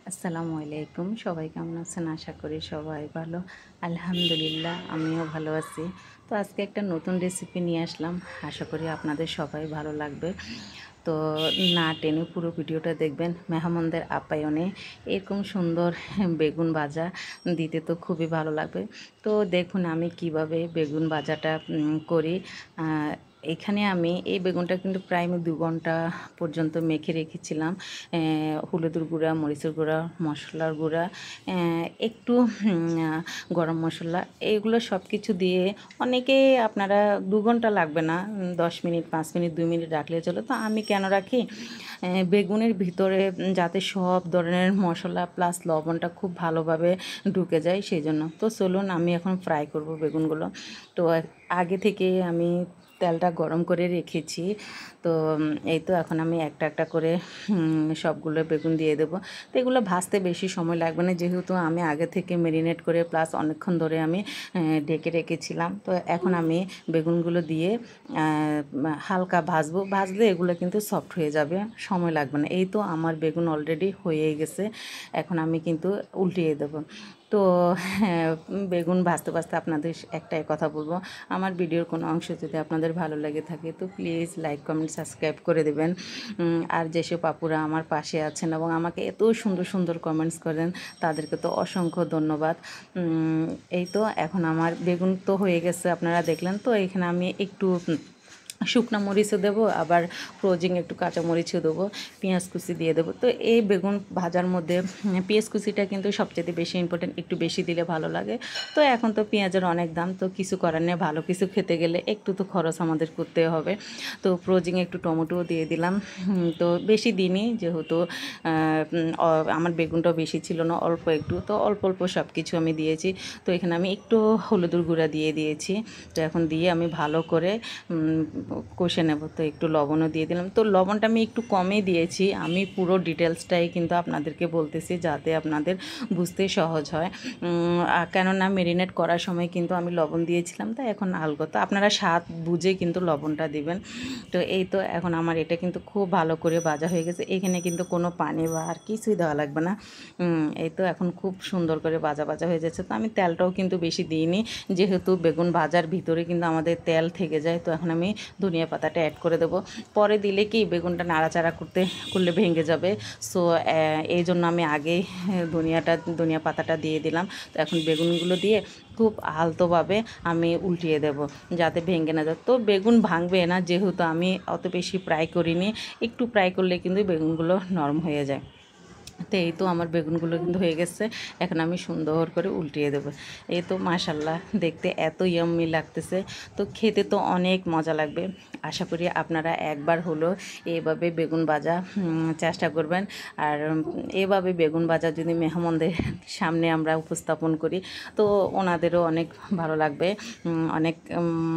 আসসালামু আলাইকুম। সবাই কেমন আছেন? আশা করি সবাই ভালো। আলহামদুলিল্লাহ আমিও ভালো আছি। তো আজকে একটা নতুন রেসিপি নিয়ে আসলাম। আশা করি আপনাদের সবাই ভালো লাগবে। তো না টেনে পুরো ভিডিওটা দেখবেন। মেহমানদের আপ্যায়নে এরকম সুন্দর বেগুন ভাজা দিতে তো খুবই ভালো লাগবে। তো দেখুন আমি কিভাবে বেগুন ভাজাটা করি। আ এখানে আমি এই বেগুনটা কিন্তু প্রায় আমি ২ ঘন্টা পর্যন্ত মেখে রেখেছিলাম। হলুদের গুঁড়া, মরিচের গুঁড়া, মশলার গুঁড়া, একটু গরম মশলা এইগুলো সব কিছু দিয়ে অনেকে আপনারা ২ ঘন্টা লাগবে না, ১০ মিনিট, ৫ মিনিট, ২ মিনিট রাখলে চলে। তো আমি কেন রাখি? বেগুনের ভিতরে যাতে সব ধরনের মশলা প্লাস লবণটা খুব ভালোভাবে ঢুকে যায় সেজন্য। তো চলুন আমি এখন ফ্রাই করব বেগুনগুলো। তো আগে থেকে আমি তেলটা গরম করে রেখেছি। তো এই তো এখন আমি একটা একটা করে সবগুলো বেগুন দিয়ে দেবো। তো এগুলো ভাজতে বেশি সময় লাগবে না, যেহেতু আমি আগে থেকে মেরিনেট করে প্লাস অনেকক্ষণ ধরে আমি ঢেকে রেখেছিলাম। তো এখন আমি বেগুনগুলো দিয়ে হালকা ভাজবো। ভাজলে এগুলো কিন্তু সফট হয়ে যাবে, সময় লাগবে না। এই তো আমার বেগুন অলরেডি হয়েই গেছে। এখন আমি কিন্তু উল্টিয়ে দেবো। তো হ্যাঁ, বেগুন ভাজতে ভাজতে আপনাদের একটাই কথা বলবো, আমার ভিডিওর কোনো অংশ যদি আপনাদের ভালো লেগে থাকে তো প্লিজ লাইক, কমেন্ট, সাবস্ক্রাইব করে দেবেন। আর যেসব আপুরা আমার পাশে আছেন এবং আমাকে এত সুন্দর সুন্দর কমেন্টস করেন, তাদেরকে তো অসংখ্য ধন্যবাদ। এই তো এখন আমার বেগুন তো হয়ে গেছে, আপনারা দেখলেন। তো এখানে আমি একটু শুকনো মরিচও দেবো, আবার ফ্রোজিং একটু কাঁচা মরিচও দেবো, পেঁয়াজ কুচি দিয়ে দেবো। তো এই বেগুন ভাজার মধ্যে পেঁয়াজ কুচিটা কিন্তু সবচেয়ে বেশি ইম্পর্টেন্ট, একটু বেশি দিলে ভালো লাগে। তো এখন তো পেঁয়াজের অনেক দাম, তো কিছু করার নেই, ভালো কিছু খেতে গেলে একটু তো খরচ আমাদের করতে হবে। তো ফ্রোজিং একটু টমেটোও দিয়ে দিলাম। তো বেশি দিইনি, যেহেতু আমার বেগুনটাও বেশি ছিল না, অল্প একটু। তো অল্প অল্প সব কিছু আমি দিয়েছি। তো এখানে আমি একটু হলুদের গুঁড়া দিয়ে দিয়েছি। তো এখন দিয়ে আমি ভালো করে কষে নেব। তো একটু লবণও দিয়ে দিলাম। তো লবণটা আমি একটু কমই দিয়েছি, আমি পুরো ডিটেলসটাই কিন্তু আপনাদেরকে বলতেছি যাতে আপনাদের বুঝতে সহজ হয়। কেননা মেরিনেট করার সময় কিন্তু আমি লবণ দিয়েছিলাম, তো এখন আলগত আপনারা স্বাদ বুঝে কিন্তু লবণটা দিবেন। তো এই তো এখন আমার এটা কিন্তু খুব ভালো করে ভাজা হয়ে গেছে। এখানে কিন্তু কোনো পানি বা আর কিছুই দেওয়া লাগবে না। এই তো এখন খুব সুন্দর করে ভাজা ভাজা হয়ে যাচ্ছে। তো আমি তেলটাও কিন্তু বেশি দিইনি, যেহেতু বেগুন ভাজার ভিতরে কিন্তু আমাদের তেল থেকে যায়। তো এখন আমি ধনিয়া পাতাটা অ্যাড করে দেবো। পরে দিলে কি বেগুনটা নাড়াচাড়া করলে ভেঙে যাবে। সো এই জন্য আমি আগেই ধনিয়া পাতাটা দিয়ে দিলাম। তো এখন বেগুনগুলো দিয়ে খুব আলতোভাবে আমি উল্টিয়ে দেব, যাতে ভেঙে না যায়। তো বেগুন ভাঙবে না, যেহেতু আমি অত বেশি ফ্রাই করিনি। একটু ফ্রাই করলে কিন্তু বেগুনগুলো নরম হয়ে যায়। তো এই তো আমার বেগুনগুলো কিন্তু হয়ে গেছে। এখন আমি সুন্দর করে উল্টিয়ে দেবো। এই তো মাশাল্লাহ, দেখতে এত ইয়াম্মি লাগতেছে। তো খেতে তো অনেক মজা লাগবে। আশা করি আপনারা একবার হলো এভাবে বেগুন ভাজা চেষ্টা করবেন। আর এভাবে বেগুন ভাজা যদি মেহমানদের সামনে আমরা উপস্থাপন করি, তো ওনাদেরও অনেক ভালো লাগবে, অনেক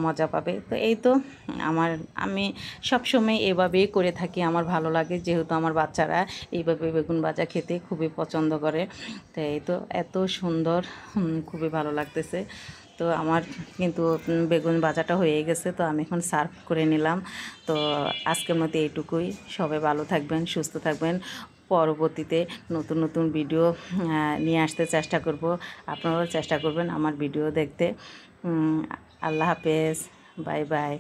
মজা পাবে। তো এই তো আমি সবসময় এভাবেই করে থাকি, আমার ভালো লাগে, যেহেতু আমার বাচ্চারা এইভাবে বেগুন ভাজা খেতে খুবই পছন্দ করে। তো এই তো এত সুন্দর, খুবই ভালো লাগতেছে। তো আমার কিন্তু বেগুন ভাজাটা হয়ে গেছে। তো আমি এখন সার্ভ করে নিলাম। তো আজকের মতো এইটুকুই। সবাই ভালো থাকবেন, সুস্থ থাকবেন। পরবর্তীতে নতুন নতুন ভিডিও নিয়ে আসতে চেষ্টা করব। আপনারাও চেষ্টা করবেন আমার ভিডিও দেখতে। আল্লাহ হাফেজ, বাই বাই।